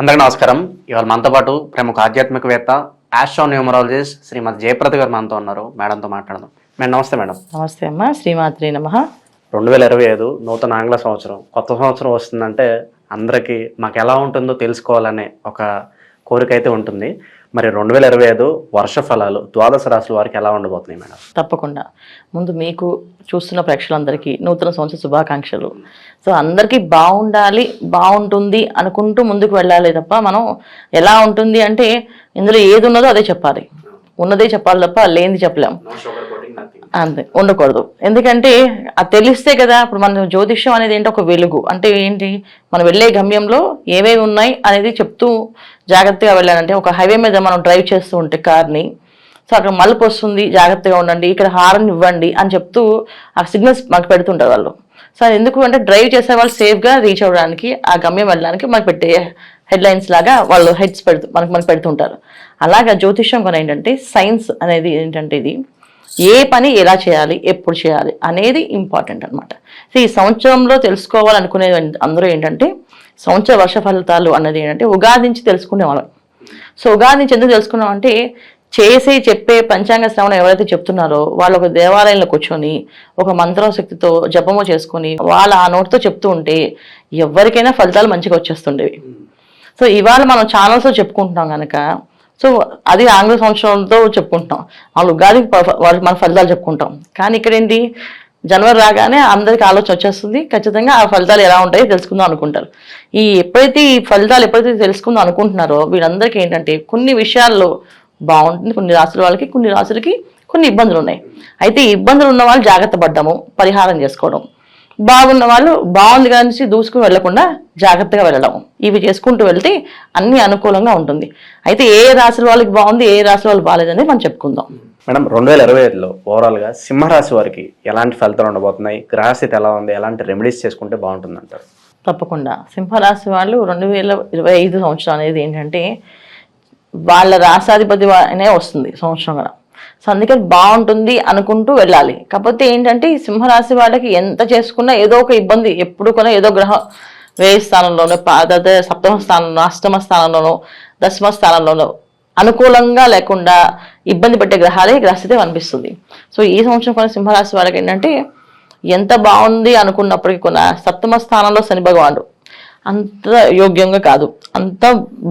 అందరికీ నమస్కారం. ఇవాళ మనతో పాటు ప్రముఖ ఆధ్యాత్మికవేత్త ఆస్ట్రోన్యూమరాలజిస్ట్ శ్రీమతి జయప్రద గారు మనతో ఉన్నారు. మేడంతో మాట్లాడదాం. మేడం నమస్తే. మేడం నమస్తే అమ్మా. శ్రీమాత్రి నమః. 2025 నూతన ఆంగ్ల సంవత్సరం, కొత్త సంవత్సరం వస్తుందంటే అందరికీ మాకు ఎలా ఉంటుందో తెలుసుకోవాలనే ఒక కోరిక అయితే ఉంటుంది. మరి 2025 వర్ష ఫలాలు ద్వాదశ రాశుల వారికి ఎలా ఉండబోతున్నాయి మేడం? తప్పకుండా. ముందు మీకు చూస్తున్న ప్రేక్షకులందరికీ నూతన సంవత్సర శుభాకాంక్షలు. సో అందరికీ బాగుండాలి, బాగుంటుంది అనుకుంటూ ముందుకు వెళ్ళాలి తప్ప మనం ఎలా ఉంటుంది అంటే ఇందులో ఏది ఉన్నదో అదే చెప్పాలి, ఉన్నదే చెప్పాలి తప్ప లేనిది చెప్పలేం. అంతే, ఉండకూడదు. ఎందుకంటే అది తెలిస్తే కదా. ఇప్పుడు మన జ్యోతిష్యం అనేది ఏంటి, ఒక వెలుగు అంటే ఏంటి, మనం వెళ్ళే గమ్యంలో ఏమేమి ఉన్నాయి అనేది చెప్తూ జాగ్రత్తగా వెళ్ళాలంటే, ఒక హైవే మీద మనం డ్రైవ్ చేస్తూ ఉంటే కార్ని, సో అక్కడ మలుపు వస్తుంది, జాగ్రత్తగా ఉండండి, ఇక్కడ హారన్ ఇవ్వండి అని చెప్తూ ఆ సిగ్నల్స్ మనకు పెడుతుంటారు వాళ్ళు. సో ఎందుకు అంటే డ్రైవ్ చేసే వాళ్ళు సేఫ్గా రీచ్ అవ్వడానికి, ఆ గమ్యం వెళ్ళడానికి మనకు పెట్టే హెడ్లైన్స్ లాగా వాళ్ళు హెడ్స్ మనకు పెడుతుంటారు. అలాగా జ్యోతిష్యం కూడా ఏంటంటే సైన్స్ అనేది ఏంటంటే ఇది ఏ పని ఎలా చేయాలి, ఎప్పుడు చేయాలి అనేది ఇంపార్టెంట్ అనమాట. సో ఈ సంవత్సరంలో తెలుసుకోవాలనుకునే అందరూ ఏంటంటే సంవత్సర వర్ష ఫలితాలు అన్నది ఏంటంటే ఉగాది నుంచి తెలుసుకునేవాళ్ళం. సో ఉగాది నుంచి ఎందుకు తెలుసుకున్నాం అంటే చెప్పే పంచాంగ శ్రవణం ఎవరైతే చెప్తున్నారో వాళ్ళు ఒక దేవాలయంలో కూర్చొని ఒక మంత్రశక్తితో జపము చేసుకొని వాళ్ళు ఆ నోటితో చెప్తూ ఉంటే ఎవరికైనా ఫలితాలు మంచిగా వచ్చేస్తుండేవి. సో ఇవాళ మనం ఛానల్స్లో చెప్పుకుంటున్నాం కనుక, సో అది ఆంగ్ల సంవత్సరంతో చెప్పుకుంటాం, వాళ్ళు ఉగాదికి మన ఫలితాలు చెప్పుకుంటాం. కానీ ఇక్కడ ఏంటి, జనవరి రాగానే అందరికి ఆలోచన వచ్చేస్తుంది, ఖచ్చితంగా ఆ ఫలితాలు ఎలా ఉంటాయో తెలుసుకుందాం అనుకుంటారు. ఎప్పుడైతే ఈ ఫలితాలు తెలుసుకుందాం అనుకుంటున్నారో వీళ్ళందరికీ ఏంటంటే కొన్ని విషయాల్లో బాగుంటుంది, కొన్ని రాసుల వాళ్ళకి, కొన్ని రాసులకి కొన్ని ఇబ్బందులు ఉన్నాయి. అయితే ఈ ఇబ్బందులు ఉన్న వాళ్ళు జాగ్రత్త పడ్డము, పరిహారం చేసుకోవడం, బాగున్న వాళ్ళు బాగుంది కానీ దూసుకుని వెళ్లకుండా జాగ్రత్తగా వెళ్ళడం, ఇవి చేసుకుంటూ వెళ్తే అన్ని అనుకూలంగా ఉంటుంది. అయితే ఏ రాశుల వాళ్ళకి బాగుంది, ఏ రాశుల వాళ్ళు బాగాలేదని మనం చెప్పుకుందాం. మేడం 2025లో ఓవరాల్గా సింహరాశి వారికి ఎలాంటి ఫలితాలు ఉండబోతున్నాయి, గ్రహస్థితి ఎలా ఉంది, ఎలాంటి రెమెడీస్ చేసుకుంటే బాగుంటుంది అంటారు? తప్పకుండా సింహరాశి వాళ్ళు 2025 సంవత్సరం అనేది ఏంటంటే వాళ్ళ రాశాధిపతి అనే వస్తుంది సంవత్సరం కదా. సో అందుకని బాగుంటుంది అనుకుంటూ వెళ్ళాలి. కాకపోతే ఏంటంటే ఈ సింహరాశి వాళ్ళకి ఎంత చేసుకున్నా ఏదో ఒక ఇబ్బంది ఎప్పుడు కూడా, ఏదో గ్రహం వ్యయ స్థానంలోనో, సప్తమ స్థానంలో, అష్టమ స్థానంలోనో, దశమ స్థానంలోనో అనుకూలంగా లేకుండా ఇబ్బంది పెట్టే గ్రహస్థితి అనిపిస్తుంది. సో ఈ సంవత్సరం కొన్ని సింహరాశి వాళ్ళకి ఏంటంటే ఎంత బాగుంది అనుకున్నప్పటికీ కూడా సప్తమ స్థానంలో శని భగవానుడు అంత యోగ్యంగా కాదు, అంత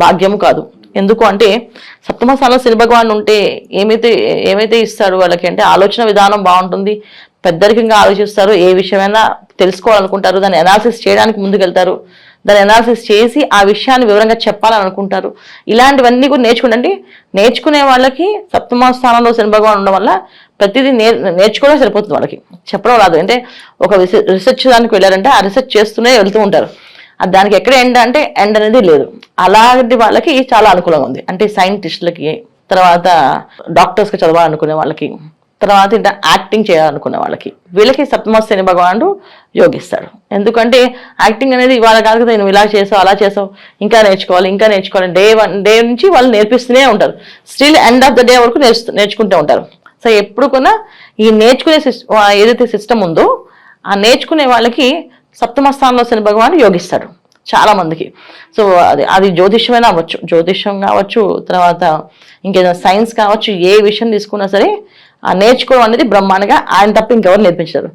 భాగ్యము కాదు. ఎందుకు అంటే సప్తమ స్థానంలో శని భగవాన్ ఉంటే ఏమైతే ఇస్తాడు వాళ్ళకి అంటే ఆలోచన విధానం బాగుంటుంది, పెద్దరికంగా ఆలోచిస్తారు, ఏ విషయమైనా తెలుసుకోవాలనుకుంటారు, దాన్ని అనాలిసిస్ చేయడానికి ముందుకెళ్తారు, దాన్ని అనాలిసిస్ చేసి ఆ విషయాన్ని వివరంగా చెప్పాలని అనుకుంటారు. ఇలాంటివన్నీ కూడా నేర్చుకునే వాళ్ళకి సప్తమ స్థానంలో శని భగవాన్ ఉండడం వల్ల ప్రతిదీ నేర్చుకోవడం సరిపోతుంది, వాళ్ళకి చెప్పడం రాదు. అంటే ఒక రీసెర్చ్ దానికి వెళ్ళారంటే ఆ రీసెర్చ్ చేస్తూనే వెళ్తూ ఉంటారు, దానికి ఎక్కడ ఎండ్ అంటే ఎండ్ అనేది లేదు. అలాంటి వాళ్ళకి చాలా అనుకూలంగా ఉంది. అంటే సైంటిస్టులకి, తర్వాత డాక్టర్స్కి చదవాలనుకునే వాళ్ళకి, తర్వాత ఇంకా యాక్టింగ్ చేయాలనుకునే వాళ్ళకి, వీళ్ళకి సప్తమ శని భగవానుడు యోగిస్తాడు. ఎందుకంటే యాక్టింగ్ అనేది ఇవాళ కాదు కదా, నువ్వు ఇలా చేసావు, అలా చేసావు, ఇంకా నేర్చుకోవాలి డే నుంచి వాళ్ళు నేర్పిస్తూనే ఉంటారు. Still end of the day వరకు నేర్చుకుంటూ ఉంటారు. సో ఎప్పుడు కూడా ఈ నేర్చుకునే ఏదైతే సిస్టమ్ ఉందో ఆ నేర్చుకునే వాళ్ళకి సప్తమ స్థానంలో శని భగవానుడు యోగిస్తాడు చాలా మందికి. సో అది జ్యోతిష్యమైనా అవ్వచ్చు, జ్యోతిష్యం కావచ్చు, తర్వాత ఇంకేదైనా సైన్స్ కావచ్చు, ఏ విషయం తీసుకున్నా సరే ఆ నేర్చుకోవడం అనేది బ్రహ్మాండంగా ఆయన తప్ప ఇంకెవరు నేర్పించారు.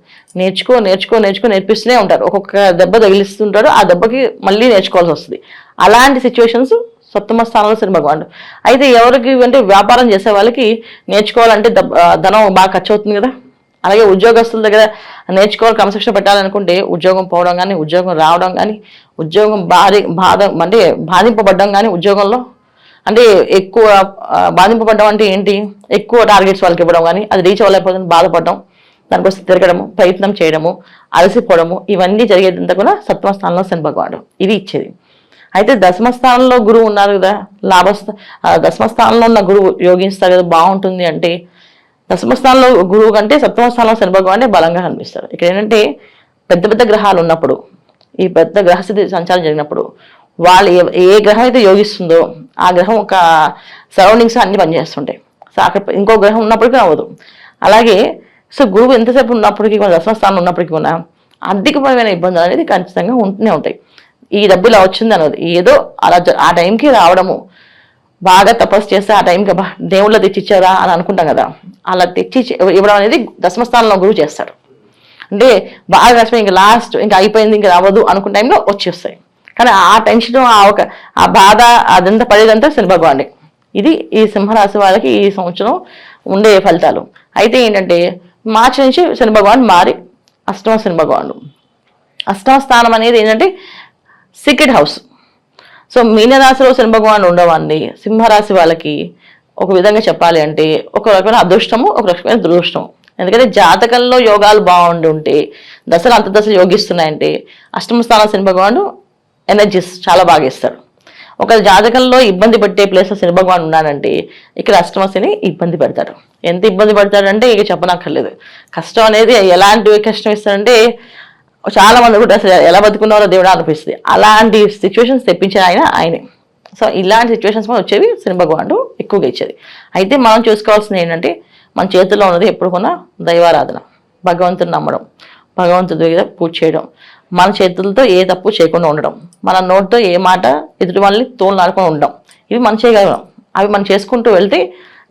నేర్పిస్తూనే ఉంటారు. ఒక్కొక్క దెబ్బ తగిలిస్తుంటాడు, ఆ దెబ్బకి మళ్ళీ నేర్చుకోవాల్సి వస్తుంది. అలాంటి సిచ్యువేషన్స్ సప్తమ స్థానంలో శని భగవానుడు. అయితే ఎవరికి అంటే వ్యాపారం చేసే వాళ్ళకి నేర్చుకోవాలంటే ధనం బాగా ఖర్చు అవుతుంది కదా. అలాగే ఉద్యోగస్తుల దగ్గర నేర్చుకోవాలి, క్రమశిక్షణ పెట్టాలనుకుంటే ఉద్యోగం పోవడం కానీ, ఉద్యోగం రావడం కానీ, ఉద్యోగం బాధింపబడ్డం కానీ, ఉద్యోగంలో అంటే ఎక్కువ బాధింపబడ్డం అంటే ఏంటి, ఎక్కువ టార్గెట్స్ వాళ్ళకి ఇవ్వడం కానీ, అది రీచ్ అవ్వలేకపోతుంది బాధపడడం, దానికోసం తిరగడము, ప్రయత్నం చేయడము, అలసిపోవడము, ఇవన్నీ జరిగేదంతా కూడా సప్తమ స్థానంలో శని భగవానుడు ఇది ఇచ్చేది. అయితే దశమ స్థానంలో గురువు ఉన్నారు కదా, దశమ స్థానంలో ఉన్న గురువు యోగిస్తారు కదా, బాగుంటుంది అంటే దశమ స్థానంలో గురువు కంటే సప్తమ స్థానంలో శని భగవానుడే బలంగా కనిపిస్తారు. ఇక్కడ ఏంటంటే పెద్ద పెద్ద గ్రహాలు ఉన్నప్పుడు, ఈ పెద్ద గ్రహస్థితి సంచారం జరిగినప్పుడు వాళ్ళు ఏ గ్రహం అయితే యోగిస్తుందో ఆ గ్రహం ఒక సరౌండింగ్స్ అన్ని పనిచేస్తుంటాయి. సో అక్కడ ఇంకో గ్రహం ఉన్నప్పటికీ అవ్వదు. అలాగే సో గురువు ఎంతసేపు ఉన్నప్పటికీ కూడా, దశమ స్థానం ఉన్నప్పటికీ కూడా ఆర్థికపరమైన ఇబ్బందులు అనేది ఖచ్చితంగా ఉంటూనే ఉంటాయి. ఈ డబ్బు ఇలా వచ్చింది అనేది ఏదో అలా ఆ టైంకి రావడము, బాగా తపస్సు చేస్తే ఆ టైంకి దేవుళ్ళ తెచ్చిచ్చారా అని అనుకుంటాం కదా, అలా తెచ్చి ఇవ్వడం అనేది దశమస్థానంలో గురువు చేస్తాడు. అంటే బాగా కష్టం, ఇంకా లాస్ట్ ఇంకా అయిపోయింది ఇంకా రావద్దు అనుకున్న టైంలో వచ్చేస్తాయి. కానీ ఆ టెన్షన్ ఆ బాధ అదంతా పడేదంతా శని భగవాన్ని. ఇది ఈ సింహరాశి వాళ్ళకి ఈ సంవత్సరం ఉండే ఫలితాలు. అయితే ఏంటంటే మార్చి నుంచి శని భగవాన్ మారి అష్టమ శని భగవానుడు. అష్టమ స్థానం అనేది ఏంటంటే సీక్రెట్ హౌస్. సో మీనరాశిలో శని భగవాన్ ఉండవాన్ని సింహరాశి వాళ్ళకి ఒక విధంగా చెప్పాలి అంటే ఒక రకమైన అదృష్టము, ఒక రకమైన దురదృష్టము. ఎందుకంటే జాతకంలో యోగాలు బాగుండి ఉంటే, దశలు అంతదశ యోగిస్తున్నాయంటే అష్టమ స్థానం శని భగవాను ఎనర్జీస్ చాలా బాగా ఇస్తాడు. ఒక జాతకంలో ఇబ్బంది పెట్టే ప్లేస్లో శని భగవాన్ ఉన్నాడంటే ఇక్కడ అష్టమ శని ఇబ్బంది పెడతాడు. ఎంత ఇబ్బంది పెడతాడంటే ఇక చెప్పనక్కర్లేదు. కష్టం అనేది ఎలాంటి కష్టం ఇస్తాడంటే చాలా మంది కూడా అసలు ఎలా బతుకున్నారో దేవుడా అనిపిస్తుంది. అలాంటి సిచ్యువేషన్స్ తెప్పించిన ఆయనే. సో ఇలాంటి సిచ్యువేషన్స్ కూడా వచ్చేవి శని భగవానుడు ఎక్కువగా ఇచ్చేది. అయితే మనం చూసుకోవాల్సింది ఏంటంటే మన చేతుల్లో ఉన్నది ఎప్పుడు కొన్నా దైవారాధన, భగవంతుని నమ్మడం, భగవంతుడి దగ్గర పూజ చేయడం, మన చేతులతో ఏ తప్పు చేయకుండా ఉండడం, మన నోటితో ఏ మాట ఎదుటి వాళ్ళని తోలునాడుకొని ఉండడం, ఇవి మనం చేయగలం. అవి మనం చేసుకుంటూ వెళ్తే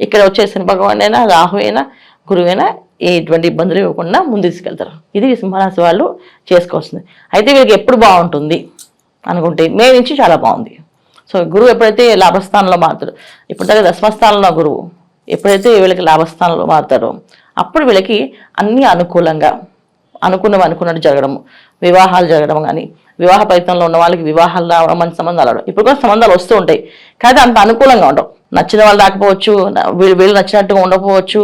ఇక్కడ వచ్చే శని భగవాన్ అయినా, రాహు అయినా, గురువైనా ఎటువంటి ఇబ్బందులు ఇవ్వకుండా ముందు తీసుకెళ్తారు. ఇది సింహరాశి వాళ్ళు చేసుకోవాల్సింది. అయితే వీళ్ళకి ఎప్పుడు బాగుంటుంది అనుకుంటే మే నుంచి చాలా బాగుంది. సో గురువు ఎప్పుడైతే లాభస్థానంలో మారుతాడు, ఇప్పుడు దాకా దశమస్థానంలో గురువు ఎప్పుడైతే వీళ్ళకి లాభస్థానంలో మారుతారో అప్పుడు వీళ్ళకి అన్ని అనుకూలంగా అనుకున్నట్టు జరగడము, వివాహాలు జరగడం కానీ, వివాహ ప్రయత్నంలో ఉన్న వాళ్ళకి వివాహాలు రావడం, మంచి సంబంధాలు రావడం. ఇప్పుడు కూడా సంబంధాలు వస్తూ ఉంటాయి, కానీ అంత అనుకూలంగా ఉండవు. నచ్చిన వాళ్ళు రాకపోవచ్చు, వీళ్ళు నచ్చినట్టుగా ఉండకపోవచ్చు,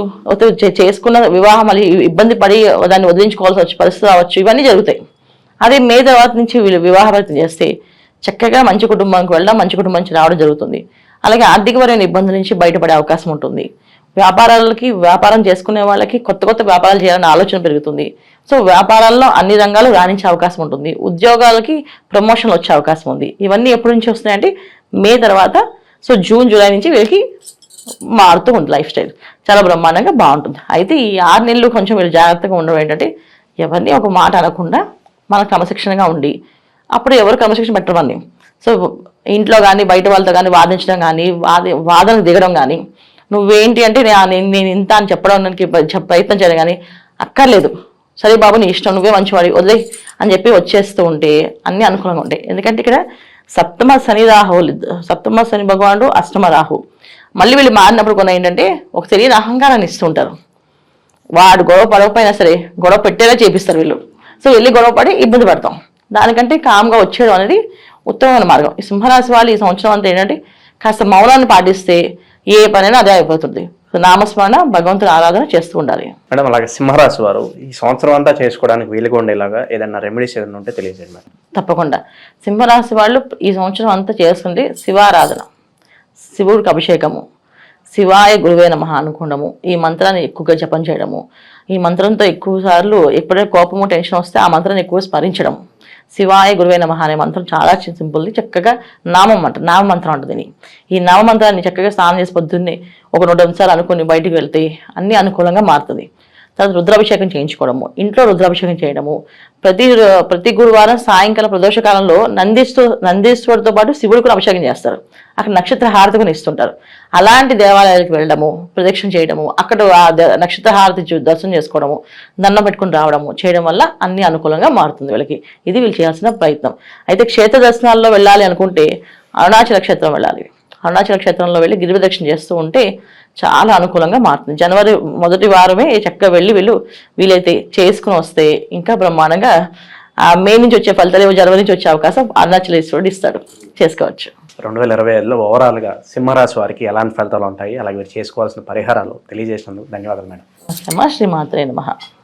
చేసుకున్న వివాహం మళ్ళీ ఇబ్బంది పడి దాన్ని వదిలించుకోవాల్సి వచ్చే పరిస్థితి రావచ్చు. ఇవన్నీ జరుగుతాయి. అదే మే తర్వాత నుంచి వీళ్ళు వివాహ ప్రయత్నం చేస్తే చక్కగా మంచి కుటుంబానికి వెళ్ళడం, మంచి కుటుంబం నుంచి రావడం జరుగుతుంది. అలాగే ఆర్థికపరమైన ఇబ్బందుల నుంచి బయటపడే అవకాశం ఉంటుంది. వ్యాపారం చేసుకునే వాళ్ళకి కొత్త కొత్త వ్యాపారాలు చేయాలనే ఆలోచన పెరుగుతుంది. సో వ్యాపారాల్లో అన్ని రంగాలు రాణించే అవకాశం ఉంటుంది. ఉద్యోగాలకి ప్రమోషన్లు వచ్చే అవకాశం ఉంది. ఇవన్నీ ఎప్పటి నుంచి వస్తున్నాయంటే మే తర్వాత. సో జూన్ జూలై నుంచి వీళ్ళకి మారుతూ ఉంది లైఫ్ స్టైల్, చాలా బ్రహ్మాండంగా బాగుంటుంది. అయితే ఈ 6 నెలలు కొంచెం వీళ్ళు జాగ్రత్తగా ఉండడం ఏంటంటే ఎవరిని ఒక మాట అనకుండా మన క్రమశిక్షణగా ఉండి, అప్పుడు ఎవరు క్రమశిక్షణ పెట్టరని. సో ఇంట్లో కానీ బయట వాళ్ళతో కానీ వాదించడం కానీ, వాదనకు దిగడం కానీ, నువ్వేంటి అంటే నేను ఇంత అని చెప్పడానికి ప్రయత్నం చేయడం కానీ అక్కర్లేదు. సరే బాబు నీ ఇష్టం, నువ్వే మంచివాడి వదిలే అని చెప్పి వచ్చేస్తూ ఉంటే అన్ని అనుకూలంగా ఉంటాయి. ఎందుకంటే ఇక్కడ సప్తమ శని భగవానుడు, అష్టమ రాహు. మళ్ళీ వీళ్ళు మారినప్పుడు కొన్ని ఏంటంటే ఒక తెలియని అహంకారాన్ని ఇస్తూ ఉంటారు. వాడు గొడవ పడకపోయినా సరే గొడవ పెట్టేలా చేపిస్తారు వీళ్ళు. సో వెళ్ళి గొడవ పడి ఇబ్బంది పడతాం. దానికంటే కామ్గా వచ్చేయడం అనేది ఉత్తమమైన మార్గం. ఈ సింహరాశి వాళ్ళు ఈ సంవత్సరం అంతా ఏంటంటే కాస్త మౌనాన్ని పాటిస్తే ఏ పనైనా అదే అయిపోతుంది. నామస్మరణ, భగవంతుని ఆరాధన చేస్తూ ఉండాలి. మేడం అలాగే సింహరాశి వారు ఈ సంవత్సరం అంతా చేసుకోవడానికి వీలుగా ఉండేలాగా ఏదైనా రెమెడీస్ ఏదైనా ఉంటే తెలియజేయండి మేడం. తప్పకుండా. సింహరాశి వాళ్ళు ఈ సంవత్సరం అంతా చేసుకుంటే శివారాధన, శివుడికి అభిషేకము, శివాయ గురువే నమః అనుకోవడము, ఈ మంత్రాన్ని ఎక్కువగా జపం చేయడము, ఈ మంత్రంతో ఎక్కువ సార్లు ఎప్పుడైనా కోపము టెన్షన్ వస్తే ఆ మంత్రాన్ని ఎక్కువ స్మరించడం. శివాయ గురువే నమః అనే మంత్రం చాలా సింపుల్ది, చక్కగా నామమంత్రం అంటుంది. ఈ నామమంత్రాన్ని చక్కగా స్నానం చేసి పొద్దున్నే ఒక 100 నిమిషాలు అనుకుని బయటికి వెళ్తే అన్ని అనుకూలంగా మారుతుంది. తర్వాత రుద్రాభిషేకం చేయించుకోవడము, ఇంట్లో రుద్రాభిషేకం చేయడము, ప్రతి గురువారం సాయంకాలం ప్రదోషకాలంలో నందీశ్వరుడితో పాటు శివుడు కూడా అభిషేకం చేస్తారు. అక్కడ నక్షత్ర హారతి కూడా ఇస్తుంటారు. అలాంటి దేవాలయాలకు వెళ్ళడము, ప్రదక్షిణ చేయడము, అక్కడ ఆ నక్షత్ర హారతి దర్శనం చేసుకోవడము, దండం పెట్టుకుని రావడము చేయడం వల్ల అన్ని అనుకూలంగా మారుతుంది వీళ్ళకి. ఇది వీళ్ళు చేయాల్సిన ప్రయత్నం. అయితే క్షేత్ర దర్శనాల్లో వెళ్ళాలి అనుకుంటే అరుణాచల క్షేత్రం వెళ్ళాలి. అరుణాచల క్షేత్రంలో వెళ్ళి గిరి ప్రదక్షిణ చేస్తూ ఉంటే చాలా అనుకూలంగా మారుతుంది. జనవరి మొదటి వారమే చక్కగా వెళ్ళి వీలైతే చేసుకుని వస్తే ఇంకా బ్రహ్మాండంగా మే నుంచి వచ్చే ఫలితాలు జనవరి నుంచి వచ్చే అవకాశం అరుణాచలేశ్వరుడు ఇస్తాడు, చేసుకోవచ్చు. 2025లో ఓవరాల్గా సింహరాశి వారికి ఎలాంటి ఫలితాలు ఉంటాయి, అలాగే మీరు చేసుకోవాల్సిన పరిహారాలు తెలియజేసినందుకు ధన్యవాదాలు మేడం. శ్రీమాత్రే నమః.